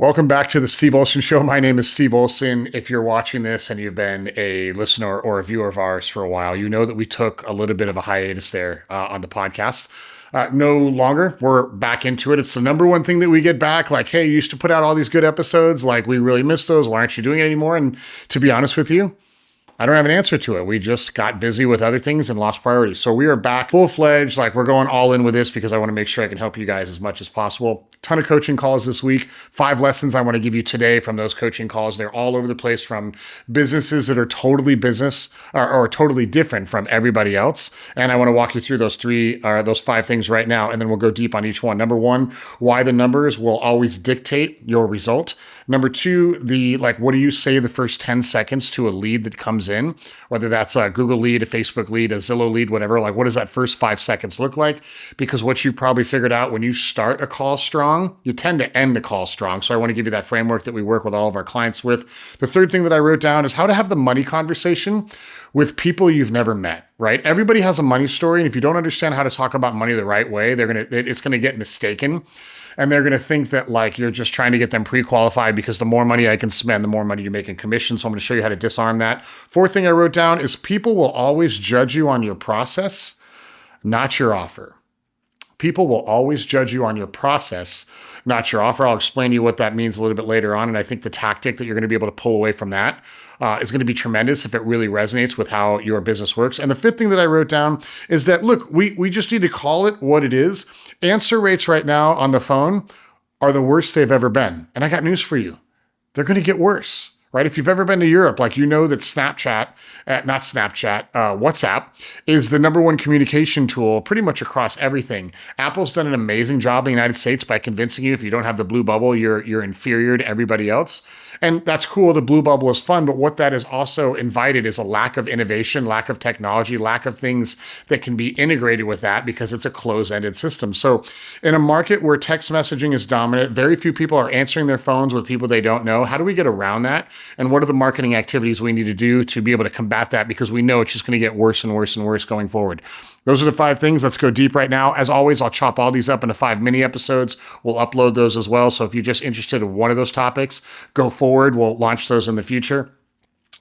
Welcome back to the Steve Olson Show. My name is Steve Olson. If you're watching this and you've been a listener or a viewer of ours for a while, you know that we took a little bit of a hiatus there on the podcast. No longer. We're back into it. It's the number one thing that we get back. Like, hey, you used to put out all these good episodes. Like, we really missed those. Why aren't you doing it anymore? And to be honest with you, I don't have an answer to it. We just got busy with other things and lost priorities. So we are back full-fledged. Like, we're going all in with this because I want to make sure I can help you guys as much as possible. Ton of coaching calls this week. 5 lessons I want to give you today from those coaching calls. They're all over the place, from businesses that are totally business or totally different from everybody else. And I want to walk you through those 5 things right now, and then we'll go deep on each one. Number 1, why the numbers will always dictate your result. Number 2, what do you say the first 10 seconds to a lead that comes in, whether that's a Google lead, a Facebook lead, a Zillow lead, whatever. Like, what does that first 5 seconds look like? Because what you've probably figured out, when you start a call strong, you tend to end the call strong. So I want to give you that framework that we work with all of our clients with. The third thing that I wrote down is how to have the money conversation with people you've never met, right? Everybody has a money story. And if you don't understand how to talk about money the right way, it's going to get mistaken. And they're going to think that, like, you're just trying to get them pre-qualified because the more money I can spend, the more money you make in commission. So I'm going to show you how to disarm that. Fourth thing I wrote down is people will always judge you on your process, not your offer. People will always judge you on your process, not your offer. I'll explain to you what that means a little bit later on. And I think the tactic that you're going to be able to pull away from that is going to be tremendous if it really resonates with how your business works. And the fifth thing that I wrote down is that, look, we just need to call it what it is. Answer rates right now on the phone are the worst they've ever been. And I got news for you. They're going to get worse. Right? If you've ever been to Europe, like, you know that WhatsApp is the number one communication tool pretty much across everything. Apple's done an amazing job in the United States by convincing you if you don't have the blue bubble, you're inferior to everybody else. And that's cool. The blue bubble is fun. But what that has also invited is a lack of innovation, lack of technology, lack of things that can be integrated with that because it's a closed-ended system. So in a market where text messaging is dominant, very few people are answering their phones with people they don't know. How do we get around that? And what are the marketing activities we need to do to be able to combat that? Because we know it's just going to get worse and worse and worse going forward. Those are the 5 things. Let's go deep right now. As always, I'll chop all these up into 5 mini episodes. We'll upload those as well. So if you're just interested in one of those topics, go forward. We'll launch those in the future.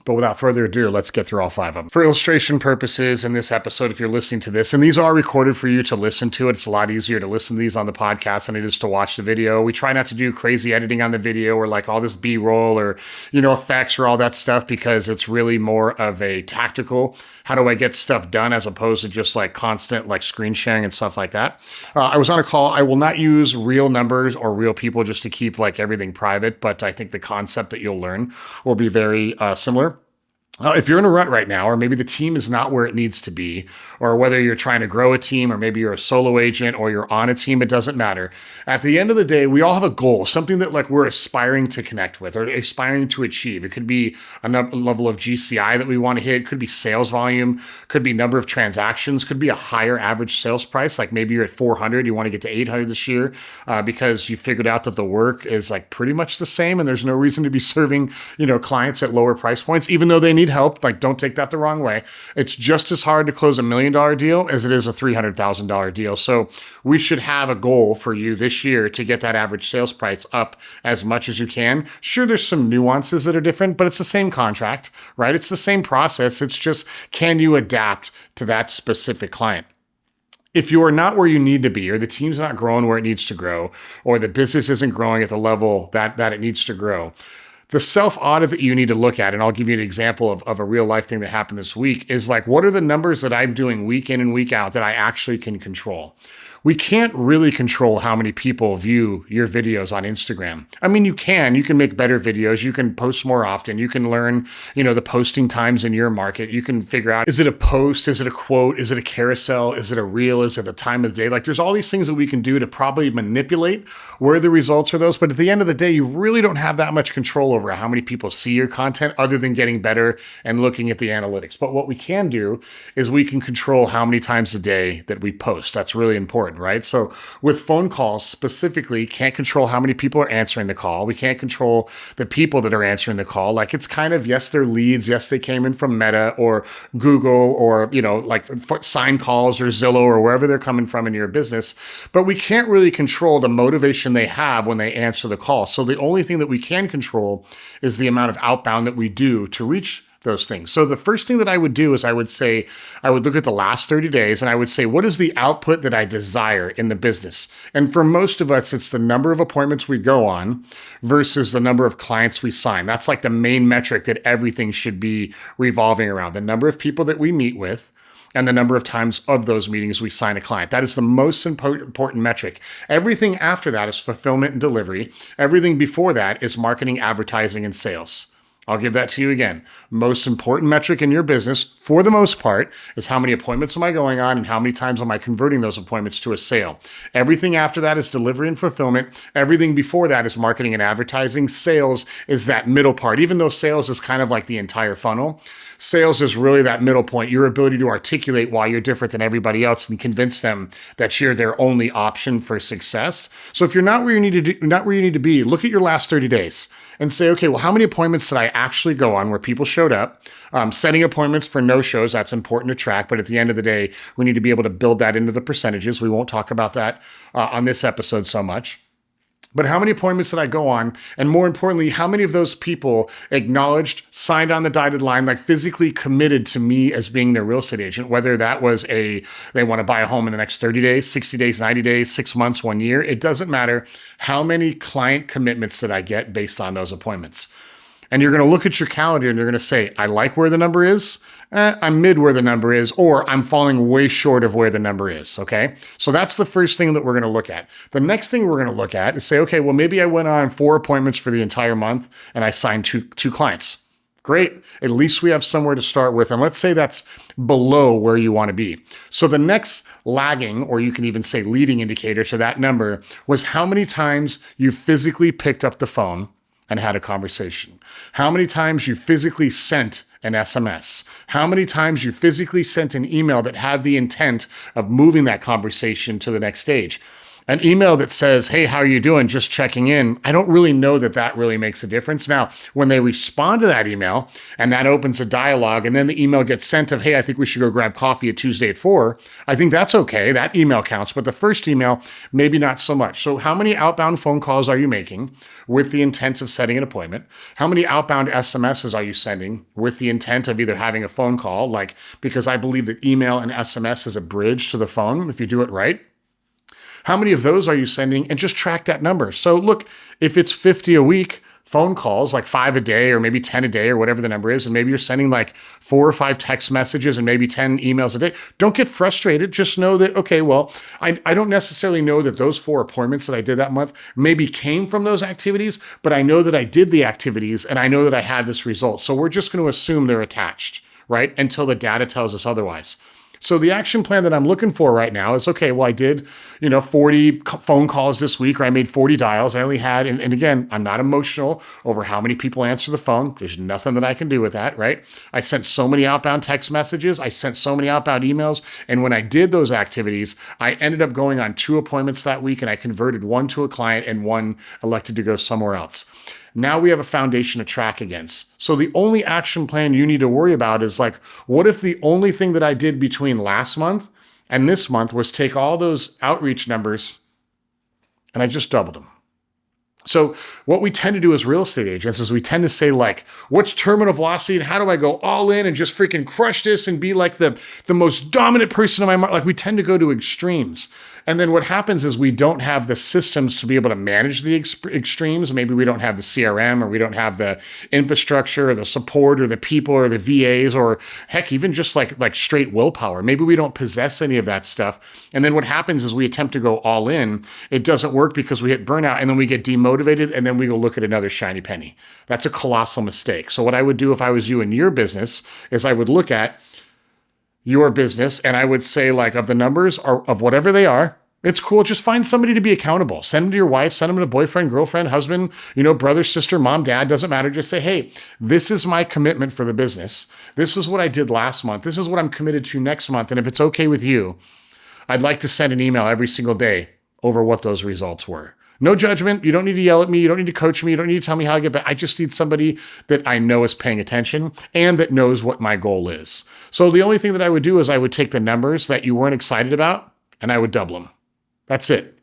But without further ado, let's get through all 5 of them. For illustration purposes in this episode, if you're listening to this, and these are recorded for you to listen to, it's a lot easier to listen to these on the podcast than it is to watch the video. We try not to do crazy editing on the video or like all this B-roll or, effects or all that stuff, because it's really more of a tactical, how do I get stuff done, as opposed to just like constant like screen sharing and stuff like that. I was on a call. I will not use real numbers or real people just to keep like everything private, but I think the concept that you'll learn will be very similar. If you're in a rut right now, or maybe the team is not where it needs to be, or whether you're trying to grow a team, or maybe you're a solo agent, or you're on a team, it doesn't matter. At the end of the day, we all have a goal, something that like we're aspiring to connect with or aspiring to achieve. It could be a level of GCI that we want to hit. It could be sales volume, could be number of transactions, could be a higher average sales price. Like maybe you're at 400, you want to get to 800 this year because you figured out that the work is like pretty much the same, and there's no reason to be serving, clients at lower price points, even though they need help. Like, don't take that the wrong way. It's just as hard to close $1 million deal as it is a $300,000 deal. So we should have a goal for you this year to get that average sales price up as much as you can. Sure, there's some nuances that are different, but it's the same contract, right? It's the same process. It's just, can you adapt to that specific client? If you are not where you need to be, or the team's not growing where it needs to grow, or the business isn't growing at the level that it needs to grow, the self-audit that you need to look at, and I'll give you an example of a real life thing that happened this week, is like, what are the numbers that I'm doing week in and week out that I actually can control? We can't really control how many people view your videos on Instagram. I mean, you can make better videos. You can post more often. You can learn, the posting times in your market. You can figure out, is it a post? Is it a quote? Is it a carousel? Is it a reel? Is it a time of the day? Like, there's all these things that we can do to probably manipulate where the results are those. But at the end of the day, you really don't have that much control over how many people see your content other than getting better and looking at the analytics. But what we can do is we can control how many times a day that we post. That's really important. important, right? So with phone calls specifically, can't control how many people are answering the call. We can't control the people that are answering the call. Like it's kind of, yes, they're leads. Yes, they came in from Meta or Google or, like sign calls or Zillow or wherever they're coming from in your business. But we can't really control the motivation they have when they answer the call. So the only thing that we can control is the amount of outbound that we do to reach those things. So the first thing that I would do is I would look at the last 30 days and I would say, what is the output that I desire in the business? And for most of us, it's the number of appointments we go on versus the number of clients we sign. That's like the main metric that everything should be revolving around. The number of people that we meet with and the number of times of those meetings we sign a client. That is the most important metric. Everything after that is fulfillment and delivery. Everything before that is marketing, advertising, and sales. I'll give that to you again. Most important metric in your business, for the most part, is how many appointments am I going on and how many times am I converting those appointments to a sale. Everything after that is delivery and fulfillment. Everything before that is marketing and advertising. Sales is that middle part. Even though sales is kind of like the entire funnel, sales is really that middle point, your ability to articulate why you're different than everybody else and convince them that you're their only option for success. So if you're not where you need to be, look at your last 30 days and say, okay, well, how many appointments did I actually go on where people showed up? Setting appointments for no-shows, that's important to track. But at the end of the day, we need to be able to build that into the percentages. We won't talk about that on this episode so much. But how many appointments did I go on? And more importantly, how many of those people acknowledged, signed on the dotted line, like physically committed to me as being their real estate agent, whether that was they want to buy a home in the next 30 days, 60 days, 90 days, 6 months, 1 year. It doesn't matter how many client commitments that I get based on those appointments. And you're going to look at your calendar and you're going to say, I like where the number is. I'm mid where the number is, or I'm falling way short of where the number is. Okay. So that's the first thing that we're going to look at. The next thing we're going to look at is say, okay, well, maybe I went on 4 appointments for the entire month and I signed two clients. Great. At least we have somewhere to start with. And let's say that's below where you want to be. So the next lagging, or you can even say leading indicator to that number was how many times you physically picked up the phone and had a conversation. How many times you physically sent an SMS? How many times you physically sent an email that had the intent of moving that conversation to the next stage? An email that says, hey, how are you doing? Just checking in. I don't really know that really makes a difference. Now, when they respond to that email and that opens a dialogue and then the email gets sent of, hey, I think we should go grab coffee at Tuesday at 4, I think that's okay. That email counts. But the first email, maybe not so much. So how many outbound phone calls are you making with the intent of setting an appointment? How many outbound SMSs are you sending with the intent of either having a phone call, because I believe that email and SMS is a bridge to the phone if you do it right? How many of those are you sending? And just track that number. So look, if it's 50 a week, phone calls, like 5 a day or maybe 10 a day or whatever the number is, and maybe you're sending like 4 or 5 text messages and maybe 10 emails a day, don't get frustrated. Just know that, okay, well, I don't necessarily know that those 4 appointments that I did that month maybe came from those activities, but I know that I did the activities and I know that I had this result. So we're just going to assume they're attached, right? Until the data tells us otherwise. So the action plan that I'm looking for right now is, okay, well, I did, 40 phone calls this week, or I made 40 dials. I only had, and again, I'm not emotional over how many people answer the phone. There's nothing that I can do with that, right? I sent so many outbound text messages. I sent so many outbound emails. And when I did those activities, I ended up going on 2 appointments that week, and I converted 1 to a client and 1 elected to go somewhere else. Now we have a foundation to track against. So the only action plan you need to worry about is what if the only thing that I did between last month and this month was take all those outreach numbers and I just doubled them? So what we tend to do as real estate agents is we tend to say what's terminal velocity and how do I go all in and just freaking crush this and be like the most dominant person in my market? We tend to go to extremes. And then what happens is we don't have the systems to be able to manage the extremes. Maybe we don't have the CRM, or we don't have the infrastructure or the support or the people or the VAs, or heck, even just like straight willpower. Maybe we don't possess any of that stuff. And then what happens is we attempt to go all in. It doesn't work because we hit burnout and then we get demotivated and then we go look at another shiny penny. That's a colossal mistake. So what I would do if I was you in your business is I would look at your business and I would say, of the numbers or of whatever they are, it's cool. Just find somebody to be accountable. Send them to your wife, send them to boyfriend, girlfriend, husband, brother, sister, mom, dad, doesn't matter. Just say, hey, this is my commitment for the business. This is what I did last month. This is what I'm committed to next month. And if it's okay with you, I'd like to send an email every single day over what those results were. No judgment. You don't need to yell at me. You don't need to coach me. You don't need to tell me how I get better. I just need somebody that I know is paying attention and that knows what my goal is. So the only thing that I would do is I would take the numbers that you weren't excited about and I would double them. That's it.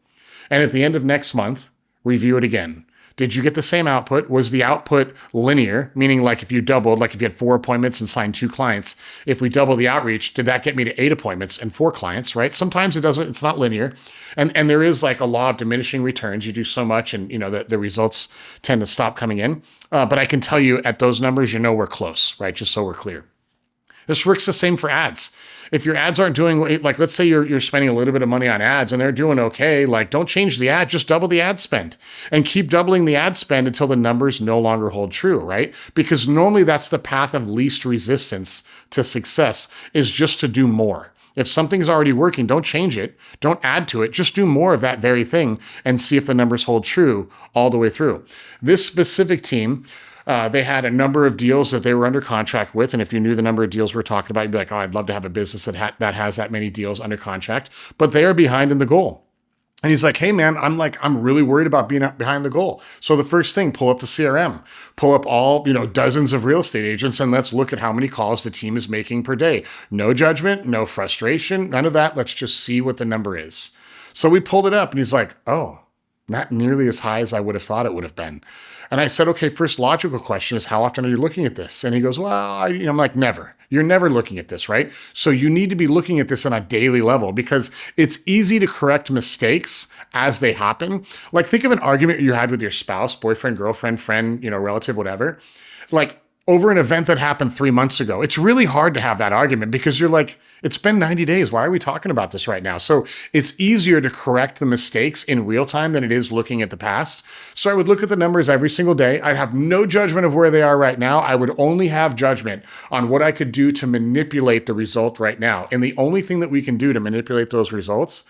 And at the end of next month, review it again. Did you get the same output? Was the output linear? Meaning like if you doubled, like if you had 4 appointments and signed 2 clients, if we double the outreach, did that get me to 8 appointments and 4 clients, right? Sometimes it doesn't, it's not linear. And there is like a law of diminishing returns. You do so much and the results tend to stop coming in. But I can tell you at those numbers, we're close, right? Just so we're clear. This works the same for ads. If your ads aren't doing, like, let's say you're spending a little bit of money on ads and they're doing okay, like, don't change the ad, just double the ad spend and keep doubling the ad spend until the numbers no longer hold true, right? Because normally that's the path of least resistance to success, is just to do more. If something's already working, don't change it. Don't add to it. Just do more of that very thing and see if the numbers hold true all the way through. This specific team, they had a number of deals that they were under contract with. And if you knew the number of deals we're talking about, you'd be like, oh, I'd love to have a business that has that many deals under contract. But they are behind in the goal. And he's like, hey, man, I'm really worried about being behind the goal. So the first thing, pull up the CRM, pull up all, dozens of real estate agents, and let's look at how many calls the team is making per day. No judgment, no frustration, none of that. Let's just see what the number is. So we pulled it up and he's like, oh, not nearly as high as I would have thought it would have been. And I said, okay, first logical question is, how often are you looking at this? And he goes, well, I'm like, never. You're never looking at this, right? So you need to be looking at this on a daily level because it's easy to correct mistakes as they happen. Like, think of an argument you had with your spouse, boyfriend, girlfriend, friend, relative, whatever. Like, over an event that happened 3 months ago. It's really hard to have that argument because you're like, it's been 90 days. Why are we talking about this right now? So it's easier to correct the mistakes in real time than it is looking at the past. So I would look at the numbers every single day. I'd have no judgment of where they are right now. I would only have judgment on what I could do to manipulate the result right now. And the only thing that we can do to manipulate those results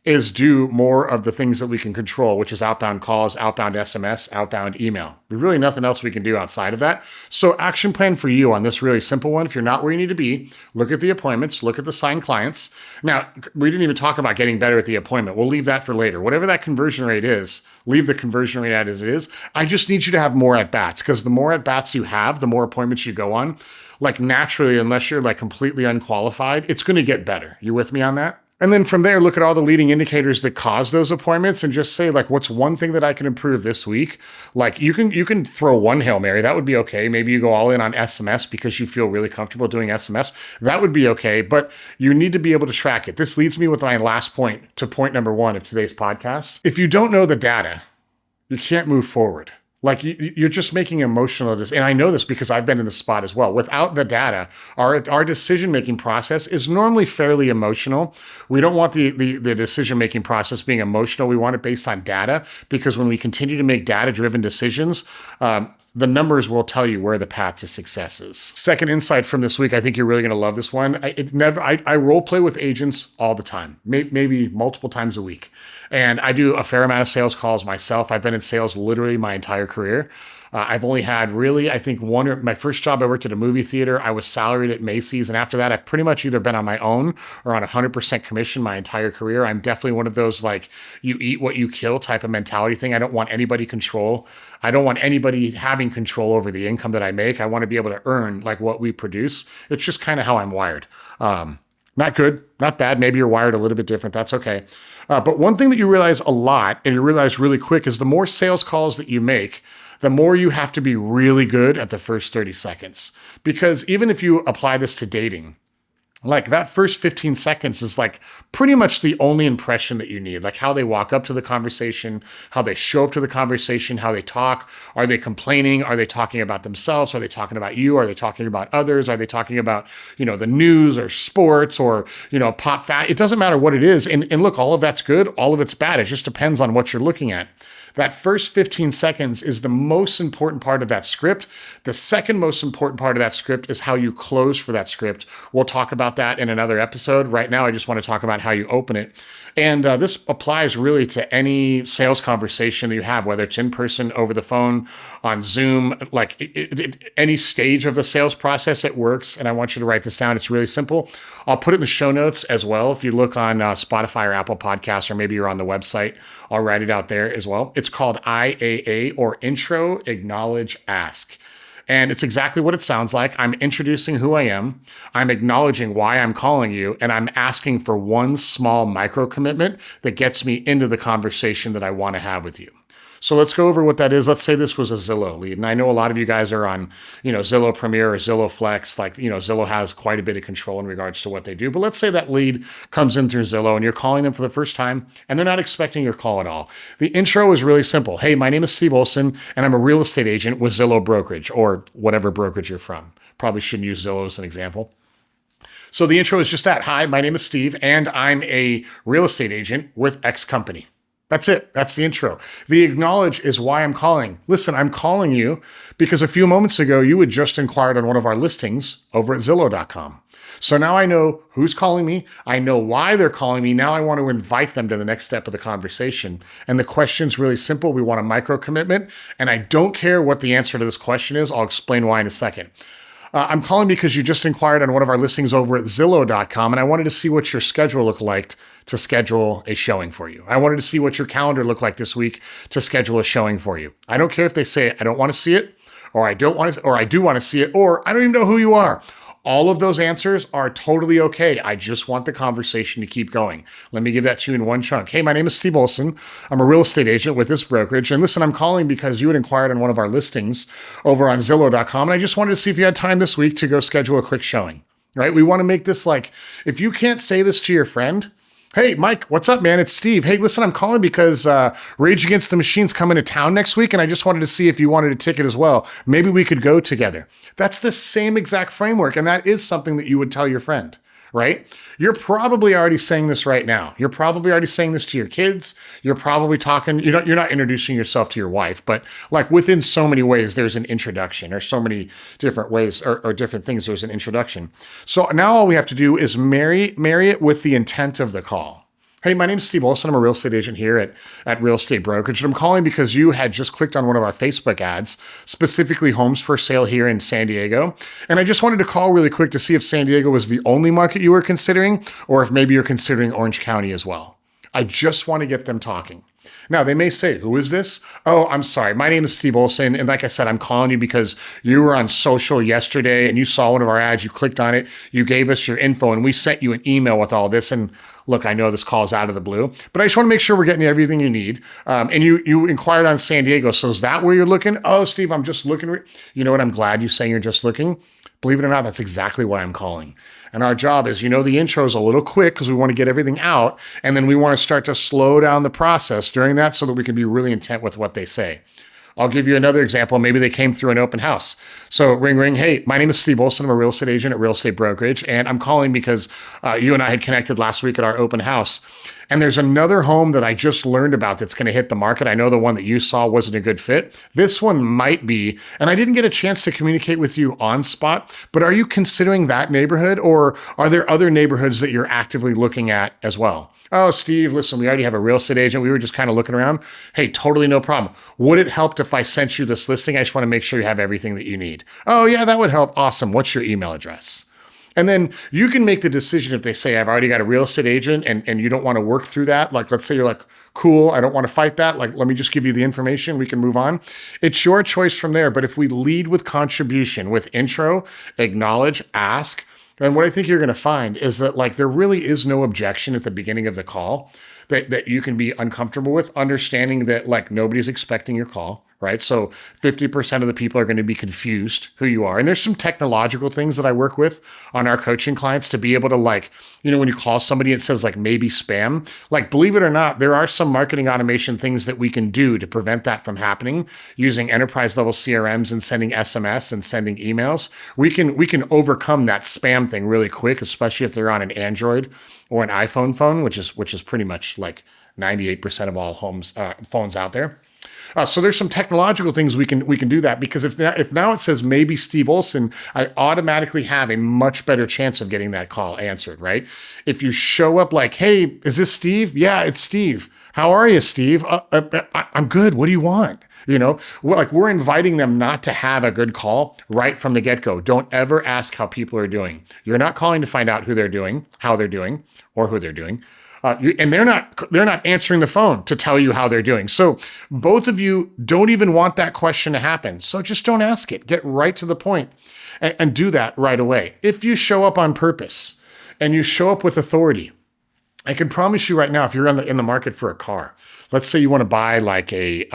is do more of the things that we can control, which is outbound calls, outbound SMS, outbound email. There's really nothing else we can do outside of that. So action plan for you on this really simple one. If you're not where you need to be, look at the appointments, look at the signed clients. Now, we didn't even talk about getting better at the appointment. We'll leave that for later. Whatever that conversion rate is, leave the conversion rate at as it is. I just need you to have more at-bats because the more at-bats you have, the more appointments you go on, like naturally, unless you're like completely unqualified, it's going to get better. You with me on that? And then from there, look at all the leading indicators that cause those appointments and just say, like, what's one thing that I can improve this week? Like, you can throw one Hail Mary. That would be okay. Maybe you go all in on SMS because you feel really comfortable doing SMS. That would be okay. But you need to be able to track it. This leads me with my last point to point number 1 of today's podcast. If you don't know the data, you can't move forward. Like you're just making emotional decisions. And I know this because I've been in this spot as well. Without the data, our decision-making process is normally fairly emotional. We don't want the decision-making process being emotional. We want it based on data because when we continue to make data-driven decisions, the numbers will tell you where the path to success is. Second insight from this week, I think you're really going to love this one. I role play with agents all the time, maybe multiple times a week. And I do a fair amount of sales calls myself. I've been in sales literally my entire career. I've only had really, I think my first job I worked at a movie theater. I was salaried at Macy's. And after that, I've pretty much either been on my own or on 100% commission my entire career. I'm definitely one of those like you eat what you kill type of mentality thing. I don't want anybody control. I don't want anybody having control over the income that I make. I want to be able to earn like what we produce. It's just kind of how I'm wired. Not good, not bad. Maybe you're wired a little bit different. That's okay. But one thing that you realize a lot and you realize really quick is the more sales calls that you make, the more you have to be really good at the first 30 seconds. Because even if you apply this to dating, like that first 15 seconds is like pretty much the only impression that you need. Like how they walk up to the conversation, how they show up to the conversation, how they talk. Are they complaining? Are they talking about themselves? Are they talking about you? Are they talking about others? Are they talking about, the news or sports or, pop fat? It doesn't matter what it is. And look, all of that's good. All of it's bad. It just depends on what you're looking at. That first 15 seconds is the most important part of that script. The second most important part of that script is how you close for that script. We'll talk about that in another episode. Right now, I just want to talk about how you open it. And this applies really to any sales conversation that you have, whether it's in person, over the phone, on Zoom, like any stage of the sales process, it works. And I want you to write this down. It's really simple. I'll put it in the show notes as well. If you look on Spotify or Apple Podcasts, or maybe you're on the website, I'll write it out there as well. It's called IAA, or Intro, Acknowledge, Ask. And it's exactly what it sounds like. I'm introducing who I am. I'm acknowledging why I'm calling you. And I'm asking for one small micro commitment that gets me into the conversation that I want to have with you. So let's go over what that is. Let's say this was a Zillow lead. And I know a lot of you guys are on, Zillow Premier or Zillow Flex. Like, Zillow has quite a bit of control in regards to what they do. But let's say that lead comes in through Zillow and you're calling them for the first time and they're not expecting your call at all. The intro is really simple. Hey, my name is Steve Olson and I'm a real estate agent with Zillow Brokerage, or whatever brokerage you're from. Probably shouldn't use Zillow as an example. So the intro is just that. Hi, my name is Steve and I'm a real estate agent with X company. That's it. That's the intro. The acknowledge is why I'm calling. Listen, I'm calling you because a few moments ago, you had just inquired on one of our listings over at Zillow.com. So now I know who's calling me. I know why they're calling me. Now I want to invite them to the next step of the conversation. And the question's really simple. We want a micro commitment. And I don't care what the answer to this question is. I'll explain why in a second. I'm calling because you just inquired on one of our listings over at Zillow.com, and I wanted to see what your schedule looked like to schedule a showing for you. I wanted to see what your calendar looked like this week to schedule a showing for you. I don't care if they say, I don't want to see it, or I don't want to, or I do want to see it, or I don't even know who you are. All of those answers are totally okay. I just want the conversation to keep going. Let me give that to you in one chunk. Hey, my name is Steve Olson. I'm a real estate agent with this brokerage. And listen, I'm calling because you had inquired on one of our listings over on Zillow.com. And I just wanted to see if you had time this week to go schedule a quick showing, right? We want to make this like, if you can't say this to your friend, hey, Mike, what's up, man? It's Steve. Hey, listen, I'm calling because Rage Against the Machine's coming to town next week, and I just wanted to see if you wanted a ticket as well. Maybe we could go together. That's the same exact framework, and that is something that you would tell your friend, right? You're probably already saying this right now. You're probably already saying this to your kids. You're probably talking, you're not introducing yourself to your wife, but like within so many ways, there's an introduction, or so many different ways or different things, there's an introduction. So now all we have to do is marry it with the intent of the call. Hey, my name is Steve Olson. I'm a real estate agent here at Real Estate Brokerage. And I'm calling because you had just clicked on one of our Facebook ads, specifically homes for sale here in San Diego. And I just wanted to call really quick to see if San Diego was the only market you were considering, or if maybe you're considering Orange County as well. I just want to get them talking. Now, they may say, who is this? Oh, I'm sorry. My name is Steve Olson. And like I said, I'm calling you because you were on social yesterday and you saw one of our ads. You clicked on it. You gave us your info and we sent you an email with all this. And look, I know this call is out of the blue, but I just want to make sure we're getting you everything you need. And you inquired on San Diego. So is that where you're looking? Oh, Steve, I'm just looking. You know what? I'm glad you're saying you're just looking. Believe it or not, that's exactly why I'm calling. And our job is, the intro is a little quick because we want to get everything out. And then we want to start to slow down the process during that so that we can be really intent with what they say. I'll give you another example. Maybe they came through an open house. So ring, ring. Hey, my name is Steve Olson. I'm a real estate agent at Real Estate Brokerage. And I'm calling because you and I had connected last week at our open house. And there's another home that I just learned about that's going to hit the market. I know the one that you saw wasn't a good fit. This one might be. And I didn't get a chance to communicate with you on spot, but are you considering that neighborhood, or are there other neighborhoods that you're actively looking at as well? Oh, Steve, listen, we already have a real estate agent. We were just kind of looking around. Hey, totally no problem. Would it help if I sent you this listing? I just want to make sure you have everything that you need. Oh, yeah, that would help. Awesome. What's your email address? And then you can make the decision if they say, I've already got a real estate agent and you don't want to work through that. Like, let's say you're like, cool, I don't want to fight that. Like, let me just give you the information. We can move on. It's your choice from there. But if we lead with contribution, with intro, acknowledge, ask, then what I think you're going to find is that like there really is no objection at the beginning of the call that you can be uncomfortable with, understanding that like nobody's expecting your call, right? So 50% of the people are going to be confused who you are. And there's some technological things that I work with on our coaching clients to be able to like, when you call somebody, it says like maybe spam, like believe it or not, there are some marketing automation things that we can do to prevent that from happening using enterprise level CRMs and sending SMS and sending emails. We can overcome that spam thing really quick, especially if they're on an Android or an iPhone phone, which is pretty much like 98% of all phones out there. So there's some technological things we can do that, because if now it says maybe Steve Olson, I automatically have a much better chance of getting that call answered, right? If you show up like, hey, is this Steve? Yeah, it's Steve. How are you, Steve? I'm good. What do you want? We're inviting them not to have a good call right from the get-go. Don't ever ask how people are doing. You're not calling to find out who they're doing, how they're doing, or who they're doing. And they're not answering the phone to tell you how they're doing. So both of you don't even want that question to happen. So just don't ask it. Get right to the point and do that right away. If you show up on purpose and you show up with authority, I can promise you right now, if you're in the market for a car, let's say you want to buy like a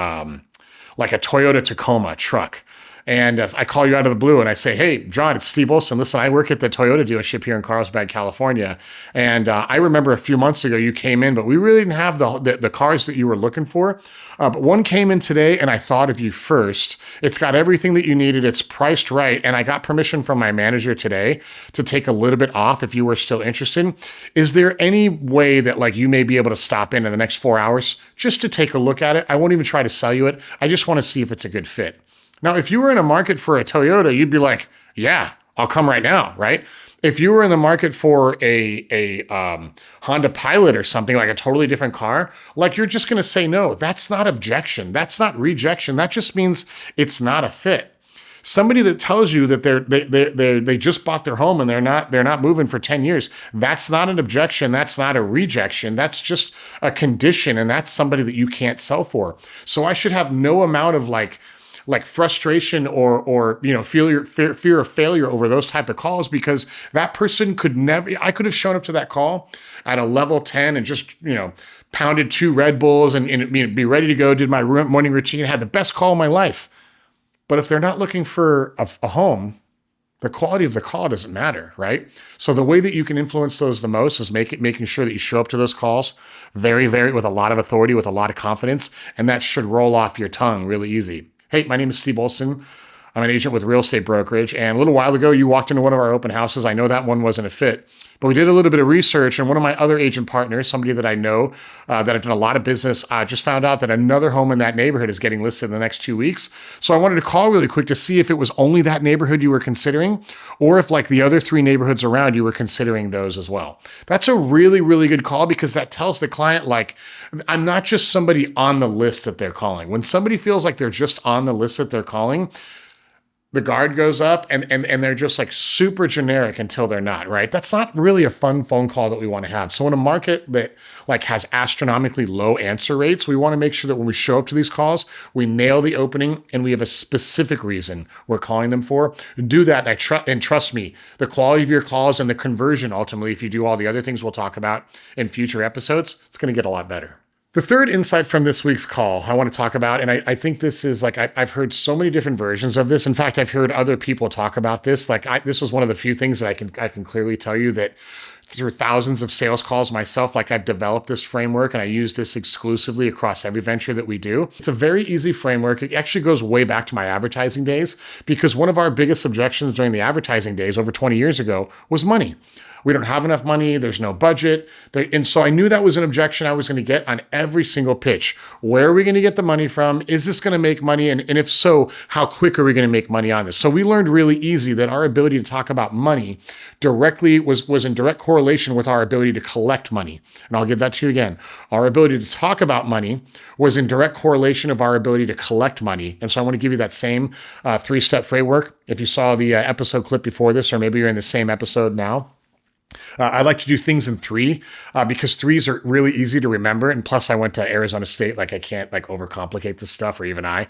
Toyota Tacoma truck. And I call you out of the blue and I say, hey, John, it's Steve Olson. Listen, I work at the Toyota dealership here in Carlsbad, California. And I remember a few months ago you came in, but we really didn't have the cars that you were looking for. But one came in today and I thought of you first. It's got everything that you needed. It's priced right. And I got permission from my manager today to take a little bit off if you were still interested. Is there any way that like you may be able to stop in the next 4 hours just to take a look at it? I won't even try to sell you it. I just want to see if it's a good fit. Now, if you were in a market for a Toyota, you'd be like, yeah, I'll come right now, right? If you were in the market for a Honda Pilot or something, like a totally different car, like you're just going to say no. That's not objection. That's not rejection. That just means it's not a fit. Somebody that tells you that they just bought their home and they're not moving for 10 years, that's not an objection. That's not a rejection. That's just a condition, and that's somebody that you can't sell for. So I should have no amount of like frustration or fear of failure over those type of calls, because that person I could have shown up to that call at a level 10 and just pounded 2 Red Bulls and be ready to go, did my morning routine, had the best call of my life. But if they're not looking for a home, the quality of the call doesn't matter, right? So the way that you can influence those the most is making sure that you show up to those calls very, very with a lot of authority, with a lot of confidence, and that should roll off your tongue really easy. Hey, my name is Steve Olson. I'm an agent with real estate brokerage. And a little while ago, you walked into one of our open houses. I know that one wasn't a fit, but we did a little bit of research. And one of my other agent partners, somebody that I know that I've done a lot of business, just found out that another home in that neighborhood is getting listed in the next 2 weeks. So I wanted to call really quick to see if it was only that neighborhood you were considering, or if like the other 3 neighborhoods around you were considering those as well. That's a really, really good call, because that tells the client, like, I'm not just somebody on the list that they're calling. When somebody feels like they're just on the list that they're calling, the guard goes up and they're just like super generic until they're not, right? That's not really a fun phone call that we want to have. So in a market that like has astronomically low answer rates, we want to make sure that when we show up to these calls, we nail the opening and we have a specific reason we're calling them for. Do that. And trust me, the quality of your calls and the conversion, ultimately, if you do all the other things we'll talk about in future episodes, it's going to get a lot better. The third insight from this week's call I want to talk about, and I think this is like, I've heard so many different versions of this. In fact, I've heard other people talk about this. This was one of the few things that I can clearly tell you that through thousands of sales calls myself, like I've developed this framework and I use this exclusively across every venture that we do. It's a very easy framework. It actually goes way back to my advertising days, because one of our biggest objections during the advertising days over 20 years ago was money. We don't have enough money. There's no budget. And so I knew that was an objection I was going to get on every single pitch. Where are we going to get the money from? Is this going to make money? And if so, how quick are we going to make money on this? So we learned really easy that our ability to talk about money directly was in direct correlation with our ability to collect money. And I'll give that to you again. Our ability to talk about money was in direct correlation of our ability to collect money. And so I want to give you that same 3-step framework. If you saw the episode clip before this, or maybe you're in the same episode now, I like to do things in 3 because 3s are really easy to remember. And plus I went to Arizona State, like I can't like overcomplicate this stuff, or even I,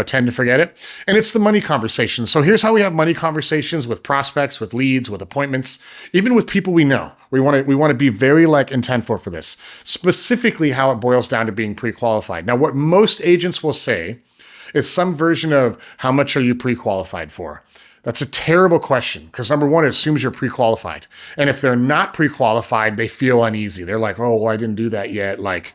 tend to forget it. And it's the money conversation. So here's how we have money conversations with prospects, with leads, with appointments, even with people we know. We want to be very intentful for this. Specifically how it boils down to being pre-qualified. Now, what most agents will say is some version of, how much are you pre-qualified for? That's a terrible question, because number one, it assumes you're pre-qualified. And if they're not pre-qualified, they feel uneasy. They're like, oh, well, I didn't do that yet. I'm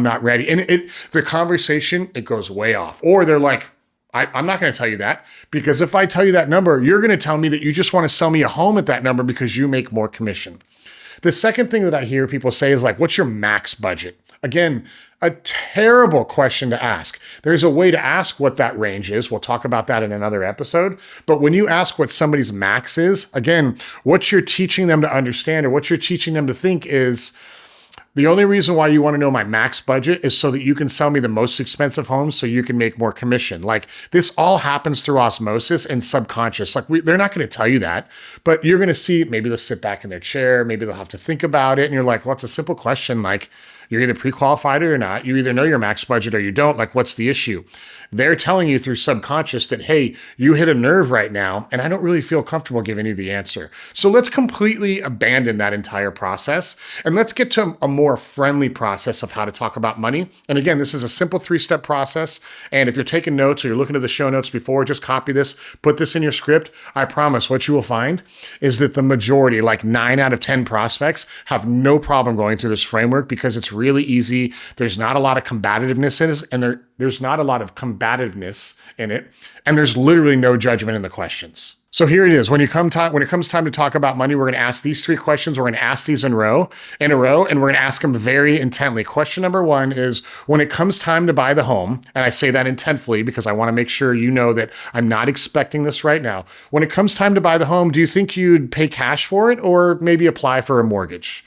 not ready. And the conversation, it goes way off. Or they're like, I'm not going to tell you that, because if I tell you that number, you're going to tell me that you just want to sell me a home at that number because you make more commission. The second thing that I hear people say is like, what's your max budget? Again, a terrible question to ask. There's a way to ask what that range is. We'll talk about that in another episode. But when you ask what somebody's max is, again, what you're teaching them to understand or what you're teaching them to think is, the only reason why you want to know my max budget is so that you can sell me the most expensive homes so you can make more commission. Like, this all happens through osmosis and subconscious. Like, they're not going to tell you that, but you're going to see, maybe they'll sit back in their chair, maybe they'll have to think about it. And you're like, well, it's a simple question. Like, you're either pre-qualified or you're not. You either know your max budget or you don't. Like, what's the issue? They're telling you through subconscious that, hey, you hit a nerve right now, and I don't really feel comfortable giving you the answer. So let's completely abandon that entire process, and let's get to a more friendly process of how to talk about money. And again, this is a simple 3-step process. And if you're taking notes or you're looking at the show notes before, just copy this, put this in your script. I promise what you will find is that the majority, like 9 out of 10 prospects, have no problem going through this framework because it's really easy. There's not a lot of combativeness in it, and there's not a lot of combativeness in it, and there's literally no judgment in the questions. So here it is. When it comes time to talk about money, we're going to ask these 3 questions. We're going to ask these in a row, and we're going to ask them very intently. Question number 1 is, when it comes time to buy the home, and I say that intently because I want to make sure you know that I'm not expecting this right now. When it comes time to buy the home, do you think you'd pay cash for it or maybe apply for a mortgage?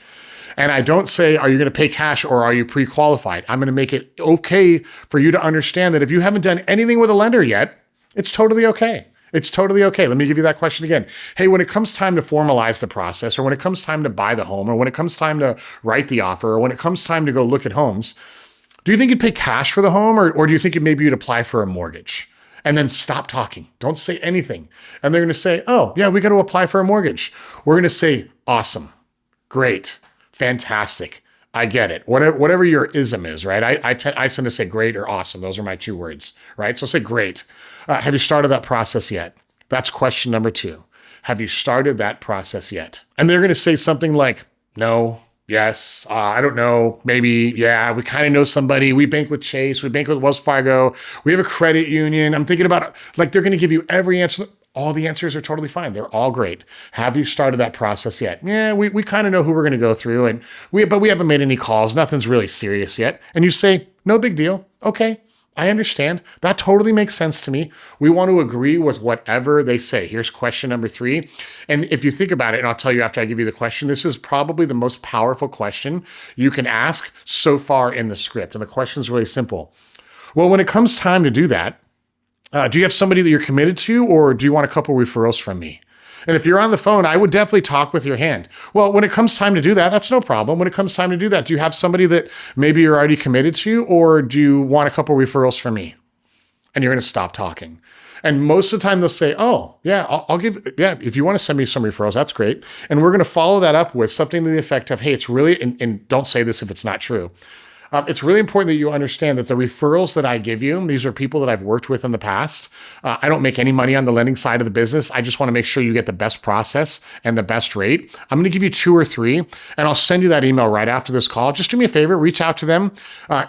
And I don't say, are you going to pay cash or are you pre-qualified? I'm going to make it okay for you to understand that if you haven't done anything with a lender yet, it's totally okay. It's totally okay. Let me give you that question again. Hey, when it comes time to formalize the process, or when it comes time to buy the home, or when it comes time to write the offer, or when it comes time to go look at homes, do you think you'd pay cash for the home, or do you think maybe you'd apply for a mortgage? And then stop talking. Don't say anything. And they're going to say, oh, yeah, we got to apply for a mortgage. We're going to say, awesome, great, fantastic. I get it. Whatever your ism is, right? I tend to say great or awesome. Those are my 2 words, right? So say great. Have you started that process yet? That's question number 2. Have you started that process yet? And they're going to say something like, no, yes, I don't know, maybe, yeah, we kind of know somebody. We bank with Chase. We bank with Wells Fargo. We have a credit union. I'm thinking about it. Like, they're going to give you every answer. All the answers are totally fine. They're all great. Have you started that process yet? Yeah, we kind of know who we're going to go through, but we haven't made any calls. Nothing's really serious yet. And you say, no big deal. Okay, I understand. That totally makes sense to me. We want to agree with whatever they say. Here's question number 3. And if you think about it, and I'll tell you after I give you the question, this is probably the most powerful question you can ask so far in the script. And the question is really simple. Well, when it comes time to do that, do you have somebody that you're committed to, or do you want a couple referrals from me? And if you're on the phone, I would definitely talk with your hand. Well, when it comes time to do that, that's no problem. When it comes time to do that, do you have somebody that maybe you're already committed to, or do you want a couple referrals from me? And you're going to stop talking. And most of the time they'll say, oh, yeah, I'll give, yeah, if you want to send me some referrals, that's great. And we're going to follow that up with something to the effect of, hey, it's really, and don't say this if it's not true. It's really important that you understand that the referrals that I give you, these are people that I've worked with in the past. I don't make any money on the lending side of the business. I just want to make sure you get the best process and the best rate. I'm going to give you 2 or 3, and I'll send you that email right after this call. Just do me a favor, reach out to them,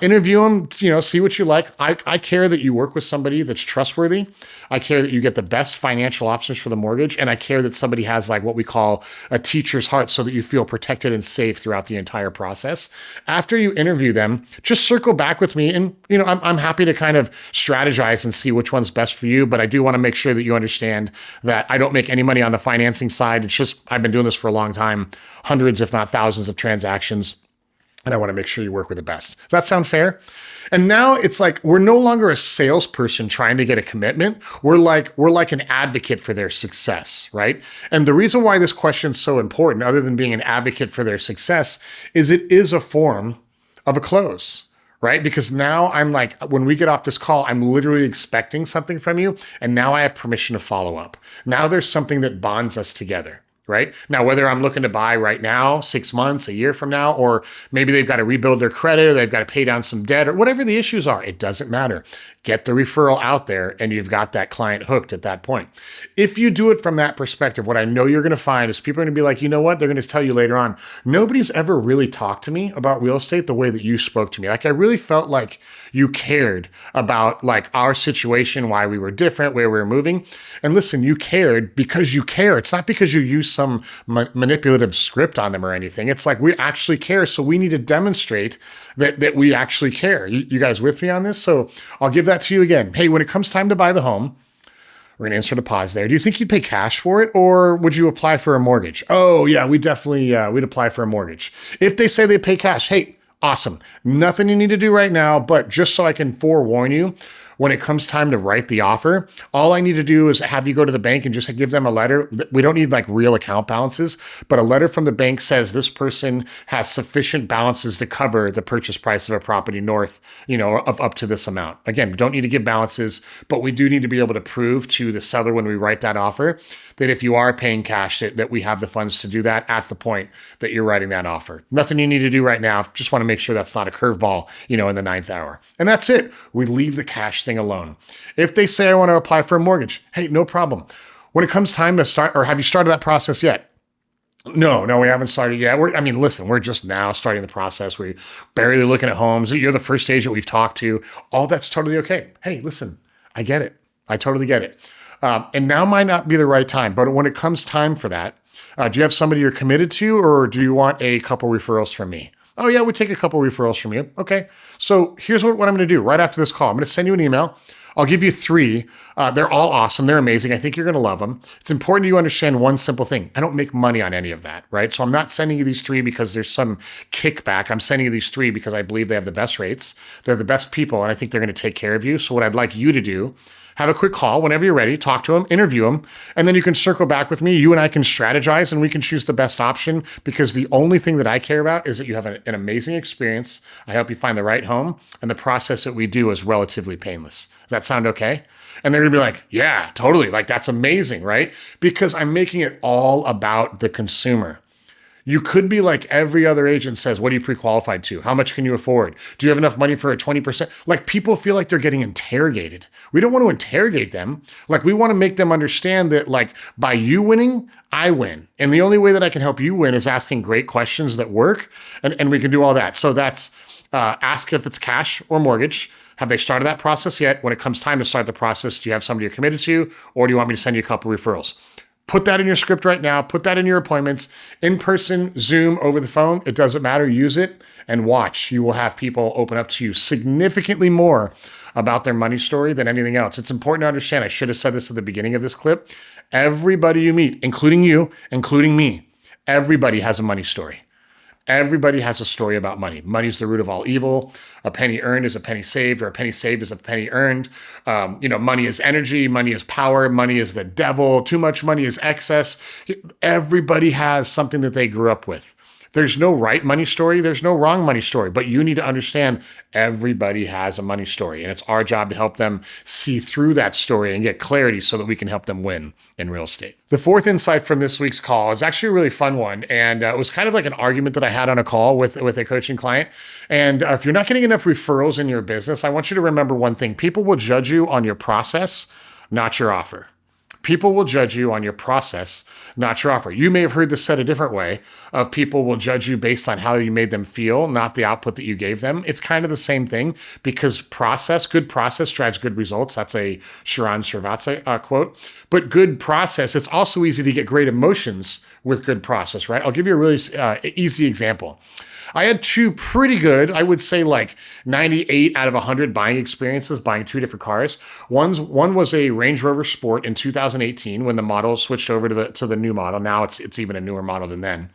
interview them, see what you like. I care that you work with somebody that's trustworthy. I care that you get the best financial options for the mortgage, and I care that somebody has like what we call a teacher's heart so that you feel protected and safe throughout the entire process. After you interview them, just circle back with me, and I'm happy to kind of strategize and see which one's best for you, but I do want to make sure that you understand that I don't make any money on the financing side. It's just, I've been doing this for a long time, hundreds if not thousands of transactions, and I want to make sure you work with the best. Does that sound fair? And now it's like, we're no longer a salesperson trying to get a commitment. We're like an advocate for their success, right? And the reason why this question is so important, other than being an advocate for their success, is it is a form of a close, right? Because now I'm like, when we get off this call, I'm literally expecting something from you. And now I have permission to follow up. Now there's something that bonds us together, right? Now, whether I'm looking to buy right now, 6 months, a year from now, or maybe they've got to rebuild their credit, or they've got to pay down some debt, or whatever the issues are, it doesn't matter. Get the referral out there and you've got that client hooked at that point. If you do it from that perspective, what I know you're going to find is people are going to be like, you know what? They're going to tell you later on, nobody's ever really talked to me about real estate the way that you spoke to me. Like, I really felt like you cared about like our situation, why we were different, where we were moving. And listen, you cared because you care. It's not because you use some manipulative script on them or anything. It's like we actually care. So we need to demonstrate that we actually care. You guys with me on this? So I'll give that to you again. Hey, when it comes time to buy the home, we're going to insert a pause there. Do you think you'd pay cash for it, or would you apply for a mortgage? Oh yeah, we definitely, we'd apply for a mortgage. If they say they pay cash, hey, awesome. Nothing you need to do right now, but just so I can forewarn you, when it comes time to write the offer, all I need to do is have you go to the bank and just give them a letter. We don't need like real account balances, but a letter from the bank says this person has sufficient balances to cover the purchase price of a property north, of up to this amount. Again, we don't need to give balances, but we do need to be able to prove to the seller when we write that offer that if you are paying cash, that we have the funds to do that at the point that you're writing that offer. Nothing you need to do right now. Just want to make sure that's not a curveball, in the ninth hour. And that's it. We leave the cash thing alone. If they say, I want to apply for a mortgage, hey, no problem. When it comes time to start, or have you started that process yet? No, we haven't started yet. We're just now starting the process. We're barely looking at homes. You're the first agent we've talked to. All that's totally okay. Hey, listen, I get it. I totally get it. And now might not be the right time, but when it comes time for that, do you have somebody you're committed to, or do you want a couple referrals from me? Oh yeah, we take a couple referrals from you. Okay. So here's what I'm going to do right after this call. I'm going to send you an email. I'll give you 3. They're all awesome. They're amazing. I think you're going to love them. It's important you understand one simple thing. I don't make money on any of that, right? So I'm not sending you these 3 because there's some kickback. I'm sending you these 3 because I believe they have the best rates. They're the best people, and I think they're going to take care of you. So what I'd like you to do, have a quick call whenever you're ready, talk to them, interview them, and then you can circle back with me. You and I can strategize, and we can choose the best option, because the only thing that I care about is that you have an amazing experience. I help you find the right home, and the process that we do is relatively painless. Does that sound okay? And they're going to be like, yeah, totally. Like, that's amazing, right? Because I'm making it all about the consumer. You could be like every other agent says, what are you pre-qualified to? How much can you afford? Do you have enough money for a 20%? Like, people feel like they're getting interrogated. We don't want to interrogate them. Like, we want to make them understand that, like, by you winning, I win. And the only way that I can help you win is asking great questions that work. And we can do all that. So that's ask if it's cash or mortgage. Have they started that process yet? When it comes time to start the process, do you have somebody you're committed to, or do you want me to send you a couple referrals? Put that in your script right now. Put that in your appointments. In person, Zoom, over the phone, it doesn't matter. Use it and watch. You will have people open up to you significantly more about their money story than anything else. It's important to understand. I should have said this at the beginning of this clip. Everybody you meet, including you, including me, everybody has a money story. Everybody has a story about money. Money is the root of all evil. A penny earned is a penny saved, or a penny saved is a penny earned. Money is energy. Money is power. Money is the devil. Too much money is excess. Everybody has something that they grew up with. There's no right money story. There's no wrong money story. But you need to understand everybody has a money story. And it's our job to help them see through that story and get clarity so that we can help them win in real estate. The 4th insight from this week's call is actually a really fun one. And it was kind of like an argument that I had on a call with a coaching client. And if you're not getting enough referrals in your business, I want you to remember one thing. People will judge you on your process, not your offer. People will judge you on your process, not your offer. You may have heard this said a different way of people will judge you based on how you made them feel, not the output that you gave them. It's kind of the same thing, because good process drives good results. That's a Sharon Srivatsa quote. But good process, it's also easy to get great emotions with good process, right? I'll give you a really easy example. I had 2 pretty good, I would say like 98 out of 100 buying experiences, buying 2 different cars. One was a Range Rover Sport in 2018 when the model switched over to the new model. Now it's even a newer model than then.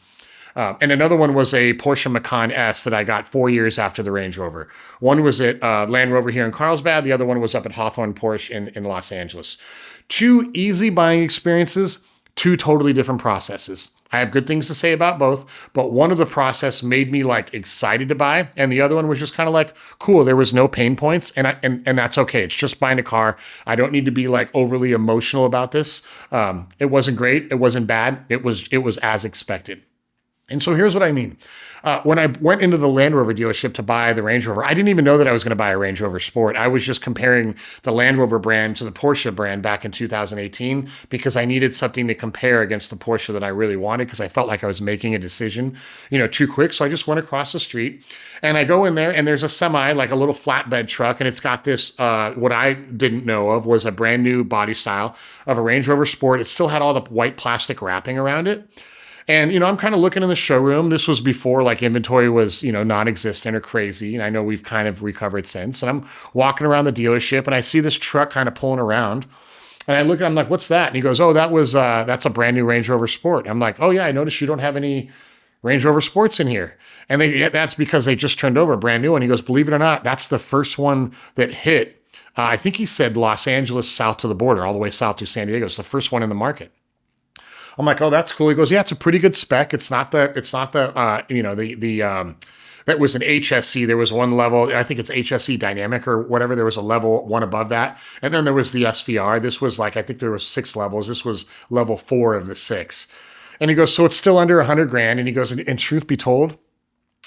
And another one was a Porsche Macan S that I got 4 years after the Range Rover. One was at Land Rover here in Carlsbad. The other one was up at Hawthorne Porsche in Los Angeles. 2 easy buying experiences, 2 totally different processes. I have good things to say about both, but one of the process made me like excited to buy, and the other one was just kind of like, cool, there was no pain points, and that's okay. It's just buying a car. I don't need to be like overly emotional about this. It wasn't great. It wasn't bad. It was as expected. And so here's what I mean. When I went into the Land Rover dealership to buy the Range Rover, I didn't even know that I was going to buy a Range Rover Sport. I was just comparing the Land Rover brand to the Porsche brand back in 2018 because I needed something to compare against the Porsche that I really wanted because I felt like I was making a decision, too quick. So I just went across the street and I go in there and there's a semi, like a little flatbed truck, and it's got this, what I didn't know of was a brand new body style of a Range Rover Sport. It still had all the white plastic wrapping around it. And, I'm kind of looking in the showroom. This was before like inventory was, non-existent or crazy. And I know we've kind of recovered since. And I'm walking around the dealership and I see this truck kind of pulling around. And I look, I'm like, what's that? And he goes, oh, that's a brand new Range Rover Sport. I'm like, oh yeah, I noticed you don't have any Range Rover Sports in here. And that's because they just turned over a brand new one. He goes, believe it or not, that's the first one that hit. I think he said Los Angeles south to the border, all the way south to San Diego. It's the first one in the market. I'm like, oh, that's cool. He goes, yeah, it's a pretty good spec. It's not the that was an HSC. There was one level, I think it's HSC Dynamic or whatever. There was a level one above that. And then there was the SVR. This was like, I think there was 6 levels. This was level 4 of the 6. And he goes, so it's still under 100 grand. And he goes, and truth be told,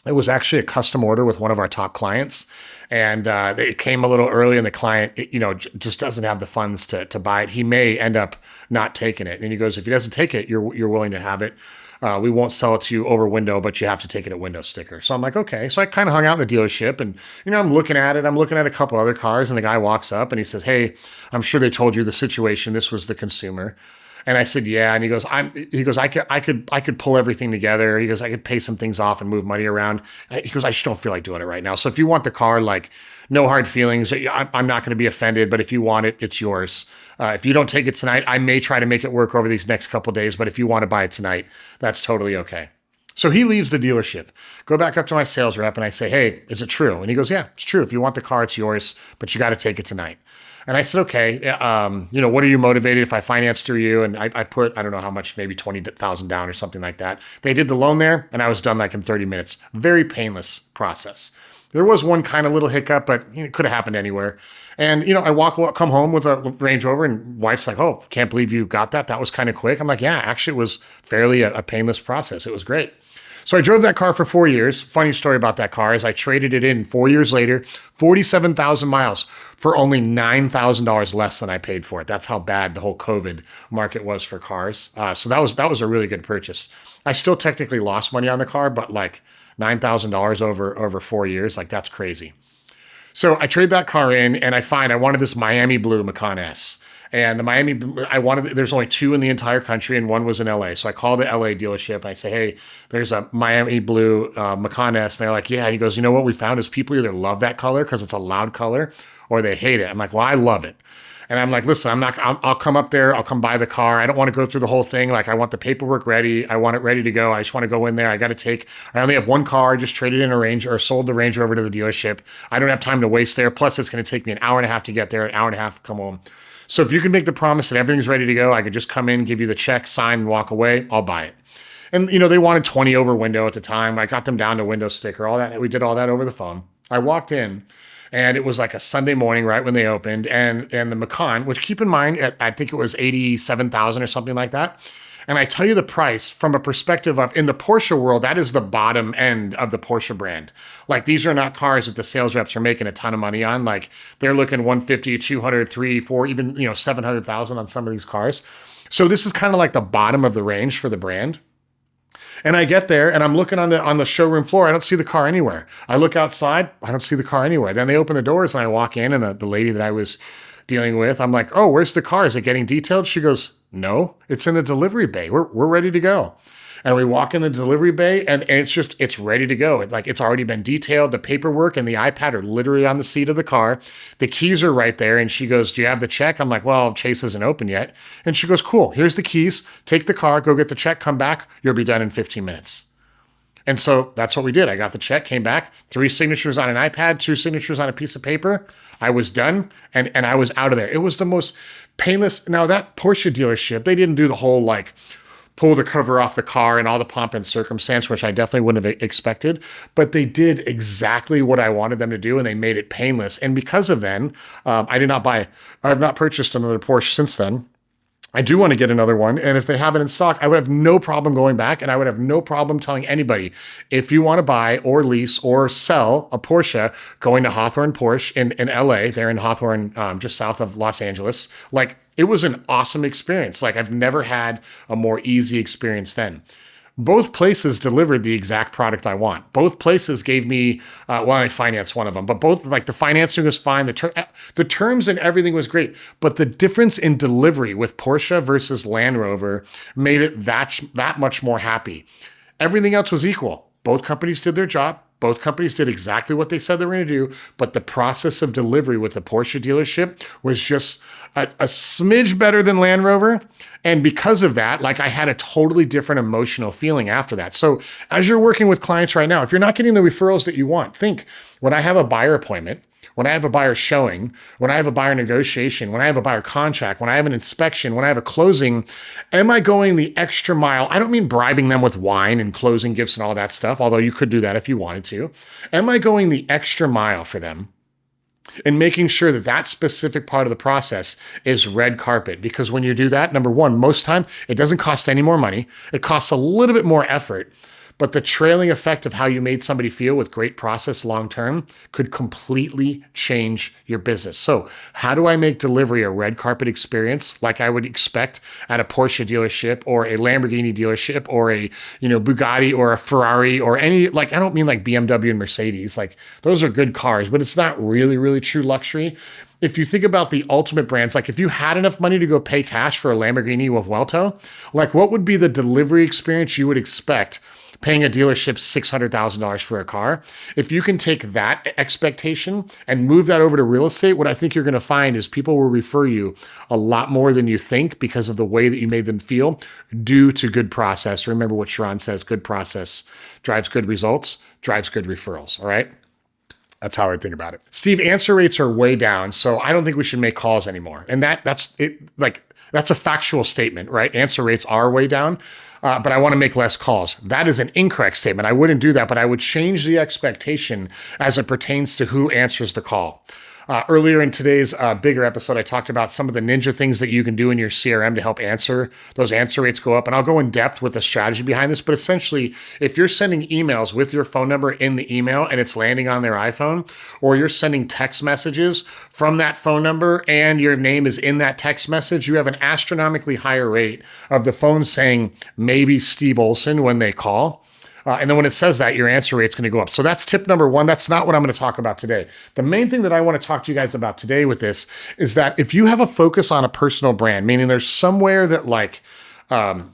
it was actually a custom order with one of our top clients. And it came a little early and the client, just doesn't have the funds to buy it. He may end up not taking it. And he goes, if he doesn't take it, you're willing to have it. We won't sell it to you over window, but you have to take it at window sticker. So I'm like, okay. So I kind of hung out in the dealership and, I'm looking at it. I'm looking at a couple other cars and the guy walks up and he says, hey, I'm sure they told you the situation. This was the consumer. And I said, yeah. And he goes, I could pull everything together. He goes, I could pay some things off and move money around. He goes, I just don't feel like doing it right now. So if you want the car, like no hard feelings, I'm not going to be offended, but if you want it, it's yours. If you don't take it tonight, I may try to make it work over these next couple of days, but if you want to buy it tonight, that's totally okay. So he leaves the dealership. Go back up to my sales rep and I say, hey, is it true? And he goes, yeah, it's true. If you want the car, it's yours, but you got to take it tonight. And I said, okay, what are you motivated if I finance through you? And I put, I don't know how much, maybe 20,000 down or something like that. They did the loan there and I was done like in 30 minutes. Very painless process. There was one kind of little hiccup, but it could have happened anywhere. And, I come home with a Range Rover and wife's like, oh, can't believe you got that. That was kind of quick. I'm like, yeah, actually it was fairly a painless process. It was great. So I drove that car for 4 years. Funny story about that car is I traded it in 4 years later, 47,000 miles for only $9,000 less than I paid for it. That's how bad the whole COVID market was for cars. So that was a really good purchase. I still technically lost money on the car, but like $9,000 over 4 years, like that's crazy. So I trade that car in and I wanted this Miami blue Macan S. And the Miami, there's only 2 in the entire country and one was in LA. So I called the LA dealership and I say, hey, there's a Miami blue Macan S. And they're like, yeah. And he goes, you know what we found is people either love that color because it's a loud color or they hate it. I'm like, well, I love it. And I'm like, listen, I'll come up there. I'll come buy the car. I don't want to go through the whole thing. Like I want the paperwork ready. I want it ready to go. I just want to go in there. I only have one car. I just traded in a Range or sold the Range Rover to the dealership. I don't have time to waste there. Plus it's going to take me an hour and a half to get there, an hour and a half to come home. So if you can make the promise that everything's ready to go, I could just come in, give you the check, sign, and walk away, I'll buy it. And, they wanted 20 over window at the time. I got them down to window sticker, all that. We did all that over the phone. I walked in, and it was like a Sunday morning right when they opened. And the Macan, which keep in mind, I think it was 87,000 or something like that. And I tell you the price from a perspective of, in the Porsche world, that is the bottom end of the Porsche brand. Like these are not cars that the sales reps are making a ton of money on. Like they're looking 150, 200, 3, 4, even, 700,000 on some of these cars. So this is kind of like the bottom of the range for the brand. And I get there and I'm looking on the showroom floor. I don't see the car anywhere. I look outside. I don't see the car anywhere. Then they open the doors and I walk in and the lady that I was dealing with, I'm like, oh, where's the car? Is it getting detailed? She goes, no, it's in the delivery bay. We're ready to go. And we walk in the delivery bay and it's ready to go. It's already been detailed. The paperwork and the iPad are literally on the seat of the car. The keys are right there. And she goes, do you have the check? I'm like, well, Chase isn't open yet. And she goes, cool, here's the keys. Take the car, go get the check, come back. You'll be done in 15 minutes. And so that's what we did. I got the check, came back, 3 signatures on an iPad, 2 signatures on a piece of paper. I was done and I was out of there. It was the most painless. Now that Porsche dealership, they didn't do the whole pull the cover off the car and all the pomp and circumstance, which I definitely wouldn't have expected, but they did exactly what I wanted them to do and they made it painless. And because of then, I have not purchased another Porsche since then. I do want to get another one. And if they have it in stock, I would have no problem going back, and I would have no problem telling anybody, if you want to buy or lease or sell a Porsche, going to Hawthorne Porsche in LA, they're in Hawthorne, just south of Los Angeles. Like, it was an awesome experience. Like, I've never had a more easy experience then. Both places delivered the exact product I want. Both places gave me, well, I financed one of them, but both, like, the financing was fine. The terms and everything was great. But the difference in delivery with Porsche versus Land Rover made it that much more happy. Everything else was equal. Both companies did their job. Both companies did exactly what they said they were going to do, but the process of delivery with the Porsche dealership was just a smidge better than Land Rover. And because of that, like, I had a totally different emotional feeling after that. So as you're working with clients right now, if you're not getting the referrals that you want, think, when I have a buyer appointment, when I have a buyer showing, when I have a buyer negotiation, when I have a buyer contract, when I have an inspection, when I have a closing, am I going the extra mile? I don't mean bribing them with wine and closing gifts and all that stuff, although you could do that if you wanted to. Am I going the extra mile for them and making sure that that specific part of the process is red carpet? Because when you do that, number one, most time, it doesn't cost any more money. It costs a little bit more effort. But the trailing effect of how you made somebody feel with great process long-term could completely change your business. So how do I make delivery a red carpet experience like I would expect at a Porsche dealership or a Lamborghini dealership or a, Bugatti or a Ferrari or any, like, I don't mean like BMW and Mercedes. Like, those are good cars, but it's not really, really true luxury. If you think about the ultimate brands, like if you had enough money to go pay cash for a Lamborghini with Vuelto, like, what would be the delivery experience you would expect paying a dealership $600,000 for a car? If you can take that expectation and move that over to real estate, what I think you're going to find is people will refer you a lot more than you think because of the way that you made them feel due to good process. Remember what Sharon says, good process drives good results, drives good referrals. All right. That's how I think about it. Steve, answer rates are way down, so I don't think we should make calls anymore. And that's it. Like, that's a factual statement, right? Answer rates are way down. But I want to make less calls. That is an incorrect statement. I wouldn't do that, but I would change the expectation as it pertains to who answers the call. Earlier in today's bigger episode, I talked about some of the ninja things that you can do in your CRM to help those answer rates go up. And I'll go in depth with the strategy behind this. But essentially, if you're sending emails with your phone number in the email and it's landing on their iPhone, or you're sending text messages from that phone number and your name is in that text message, you have an astronomically higher rate of the phone saying maybe Steve Olson when they call. And then when it says that, your answer rate's going to go up. So that's tip number one. That's not what I'm going to talk about today. The main thing that I want to talk to you guys about today with this is that if you have a focus on a personal brand, meaning there's somewhere that, like,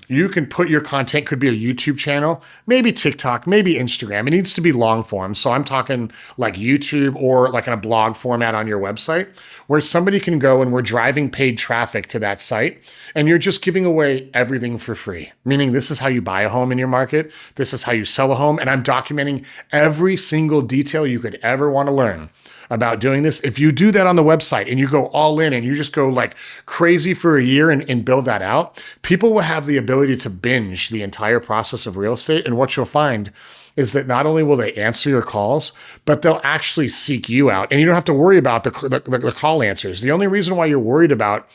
you can put your content, could be a YouTube channel, maybe TikTok, maybe Instagram. It needs to be long form. So I'm talking like YouTube or like in a blog format on your website where somebody can go and we're driving paid traffic to that site and you're just giving away everything for free. Meaning this is how you buy a home in your market. This is how you sell a home. And I'm documenting every single detail you could ever want to learn about doing this. If you do that on the website and you go all in and you just go like crazy for a year and build that out, people will have the ability to binge the entire process of real estate. And what you'll find is that not only will they answer your calls, but they'll actually seek you out. And you don't have to worry about the call answers. The only reason why you're worried about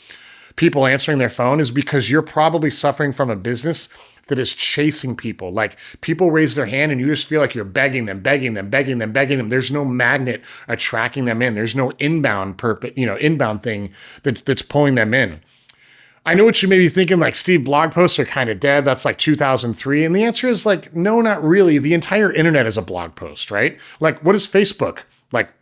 people answering their phone is because you're probably suffering from a business that is chasing people. Like, people raise their hand and you just feel like you're begging them. There's no magnet attracting them in. There's no inbound thing that's pulling them in. I know what you may be thinking, like, Steve, blog posts are kind of dead. That's like 2003. And the answer is like, no, not really. The entire internet is a blog post, right? Like, what is Facebook? Like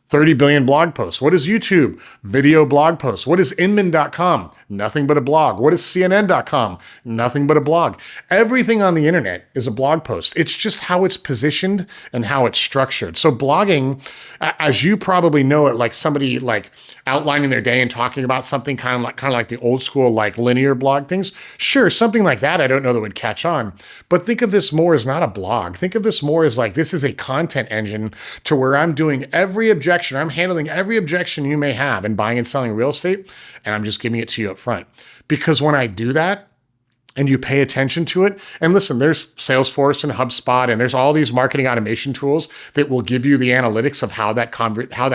30 billion blog posts. What is YouTube? Video blog posts. What is Inman.com? Nothing but a blog. What is CNN.com? Nothing but a blog. Everything on the internet is a blog post. It's just how it's positioned and how it's structured. So blogging, as you probably know it, like somebody like outlining their day and talking about something kind of like the old school, like linear blog things. Sure, something like that I don't know that would catch on. But think of this more as not a blog. Think of this more as like, this is a content engine to where I'm doing every objection. I'm handling every objection you may have in buying and selling real estate, and I'm just giving it to you up front. Because when I do that, and you pay attention to it. And listen, there's Salesforce and HubSpot, and there's all these marketing automation tools that will give you the analytics of how that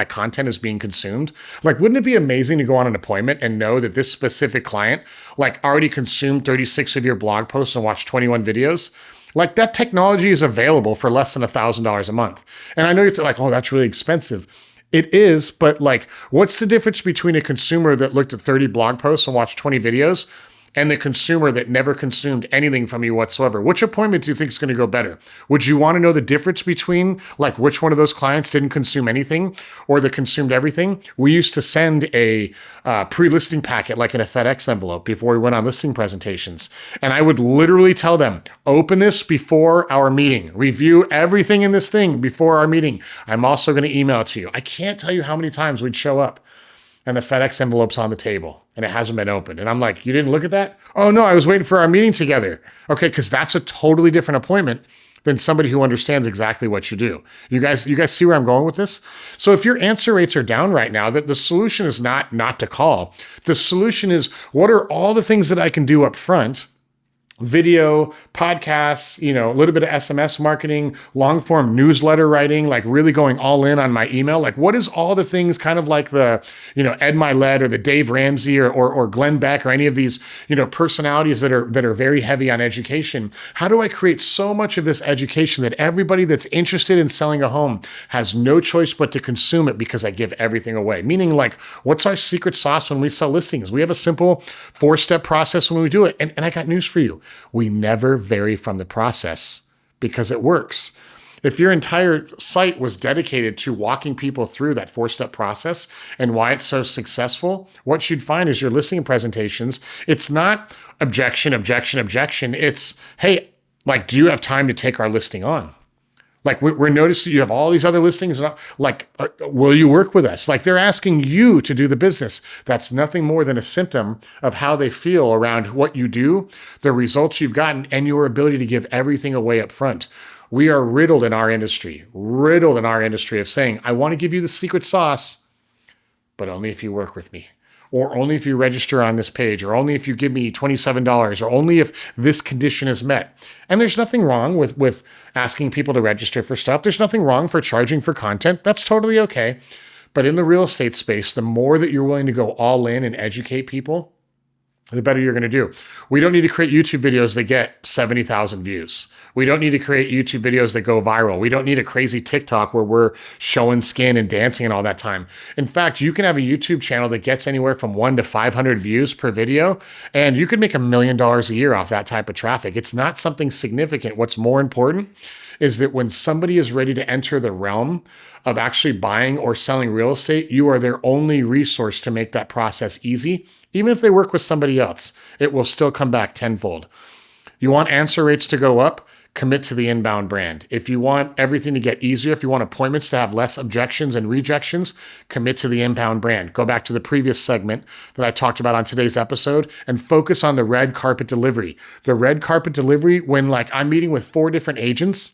content is being consumed. Like, wouldn't it be amazing to go on an appointment and know that this specific client like already consumed 36 of your blog posts and watched 21 videos? Like, that technology is available for less than $1,000 a month. And I know you're like, oh, that's really expensive. It is, but like, what's the difference between a consumer that looked at 30 blog posts and watched 20 videos and the consumer that never consumed anything from you whatsoever? Which appointment do you think is going to go better? Would you want to know the difference between like which one of those clients didn't consume anything or that consumed everything? We used to send a pre-listing packet like in a FedEx envelope before we went on listing presentations. And I would literally tell them, open this before our meeting, review everything in this thing before our meeting. I'm also going to email it to you. I can't tell you how many times we'd show up and the FedEx envelope's on the table and it hasn't been opened. And I'm like, you didn't look at that? Oh no, I was waiting for our meeting together. Okay, because that's a totally different appointment than somebody who understands exactly what you do. You guys see where I'm going with this? So if your answer rates are down right now, that the solution is not to call. The solution is, what are all the things that I can do up front? Video, podcasts, a little bit of SMS marketing, long form newsletter writing, like really going all in on my email. Like, what is all the things kind of like the, Ed Milet or the Dave Ramsey or Glenn Beck or any of these, personalities that are very heavy on education? How do I create so much of this education that everybody that's interested in selling a home has no choice but to consume it because I give everything away? Meaning, like, what's our secret sauce when we sell listings? We have a simple 4-step process when we do it. And I got news for you. We never vary from the process because it works. If your entire site was dedicated to walking people through that 4-step process and why it's so successful, what you'd find is your listing presentations, it's not objection, objection, objection. It's, hey, like, do you have time to take our listing on? Like, we're noticing you have all these other listings. Like, will you work with us? Like, they're asking you to do the business. That's nothing more than a symptom of how they feel around what you do, the results you've gotten, and your ability to give everything away up front. We are riddled in our industry of saying, I want to give you the secret sauce, but only if you work with me, or only if you register on this page, or only if you give me $27, or only if this condition is met. And there's nothing wrong with asking people to register for stuff. There's nothing wrong for charging for content. That's totally okay. But in the real estate space, the more that you're willing to go all in and educate people, the better you're going to do. We don't need to create YouTube videos that get 70,000 views. We don't need to create YouTube videos that go viral. We don't need a crazy TikTok where we're showing skin and dancing and all that time. In fact, you can have a YouTube channel that gets anywhere from 1 to 500 views per video, and you could make $1 million a year off that type of traffic. It's not something significant. What's more important is that when somebody is ready to enter the realm of actually buying or selling real estate, you are their only resource to make that process easy. Even if they work with somebody else, it will still come back tenfold. You want answer rates to go up? Commit to the inbound brand. If you want everything to get easier, if you want appointments to have less objections and rejections, commit to the inbound brand. Go back to the previous segment that I talked about on today's episode and focus on the red carpet delivery. The red carpet delivery, when like I'm meeting with 4 different agents,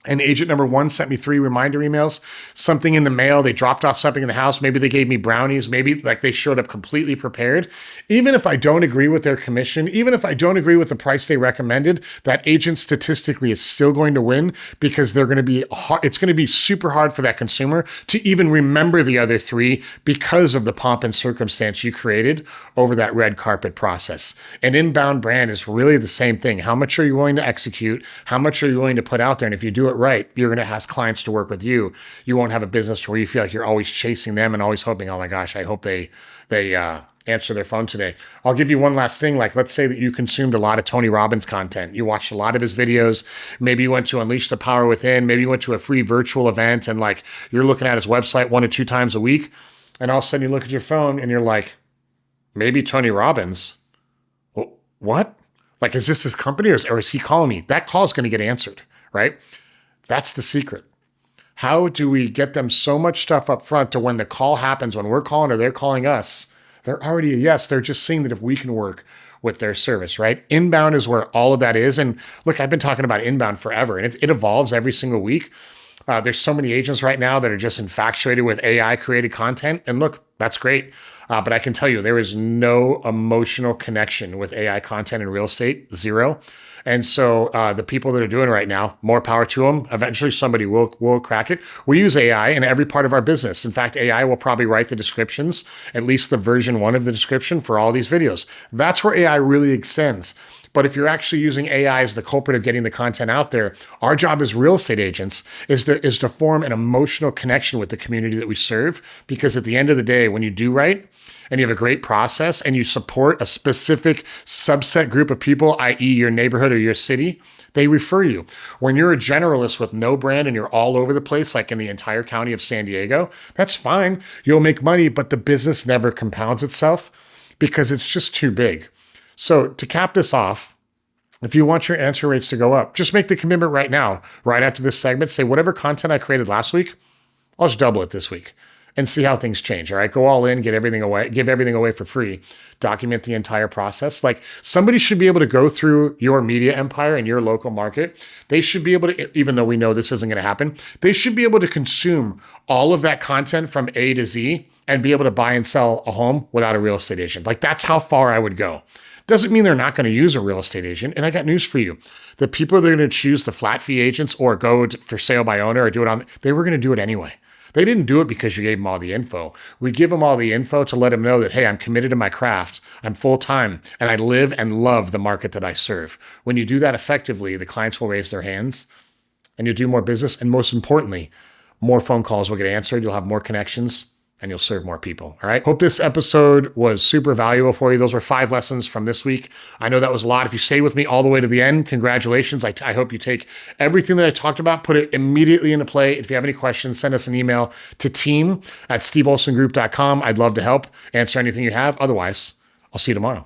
and agent number 1 sent me 3 reminder emails, something in the mail, they dropped off something in the house, maybe they gave me brownies, maybe like they showed up completely prepared. Even if I don't agree with their commission, even if I don't agree with the price they recommended, that agent statistically is still going to win because it's going to be super hard for that consumer to even remember the other 3 because of the pomp and circumstance you created over that red carpet process. An inbound brand is really the same thing. How much are you willing to execute? How much are you willing to put out there? And if you do it right, you're going to ask clients to work with you. You won't have a business where you feel like you're always chasing them and always hoping, oh my gosh, I hope they answer their phone today. I'll give you one last thing. Like, let's say that you consumed a lot of Tony Robbins content. You watched a lot of his videos. Maybe you went to Unleash the Power Within. Maybe you went to a free virtual event and like you're looking at his website 1 to 2 times a week. And all of a sudden you look at your phone and you're like, maybe Tony Robbins. Well, what? Like, is this his company or is he calling me? That call is going to get answered, right? That's the secret. How do we get them so much stuff up front to when the call happens, when we're calling or they're calling us, they're already a yes. They're just seeing that if we can work with their service, right? Inbound is where all of that is. And look, I've been talking about inbound forever, and it evolves every single week. There's so many agents right now that are just infatuated with AI created content. And look, that's great. But I can tell you, there is no emotional connection with AI content in real estate, zero. And so the people that are doing it right now, more power to them. Eventually, somebody will crack it. We use AI in every part of our business. In fact, AI will probably write the descriptions, at least the version 1 of the description for all these videos. That's where AI really extends. But if you're actually using AI as the culprit of getting the content out there, our job as real estate agents is to form an emotional connection with the community that we serve. Because at the end of the day, when you do right and you have a great process and you support a specific subset group of people, i.e. your neighborhood or your city, they refer you. When you're a generalist with no brand and you're all over the place, like in the entire county of San Diego, that's fine. You'll make money, but the business never compounds itself because it's just too big. So to cap this off, if you want your answer rates to go up, just make the commitment right now, right after this segment. Say, whatever content I created last week, I'll just double it this week and see how things change. All right, go all in, get everything away, give everything away for free, document the entire process. Like, somebody should be able to go through your media empire in your local market. They should be able to, even though we know this isn't going to happen, they should be able to consume all of that content from A to Z and be able to buy and sell a home without a real estate agent. Like, that's how far I would go. Doesn't mean they're not going to use a real estate agent. And I got news for you. The people that are going to choose the flat fee agents or go for sale by owner or do it on, they were going to do it anyway. They didn't do it because you gave them all the info. We give them all the info to let them know that, hey, I'm committed to my craft. I'm full-time and I live and love the market that I serve. When you do that effectively, the clients will raise their hands and you'll do more business. And most importantly, more phone calls will get answered. You'll have more connections and you'll serve more people. All right. Hope this episode was super valuable for you. Those were 5 lessons from this week. I know that was a lot. If you stayed with me all the way to the end, congratulations. I hope you take everything that I talked about, put it immediately into play. If you have any questions, send us an email to team@steveolsongroup.com. I'd love to help answer anything you have. Otherwise, I'll see you tomorrow.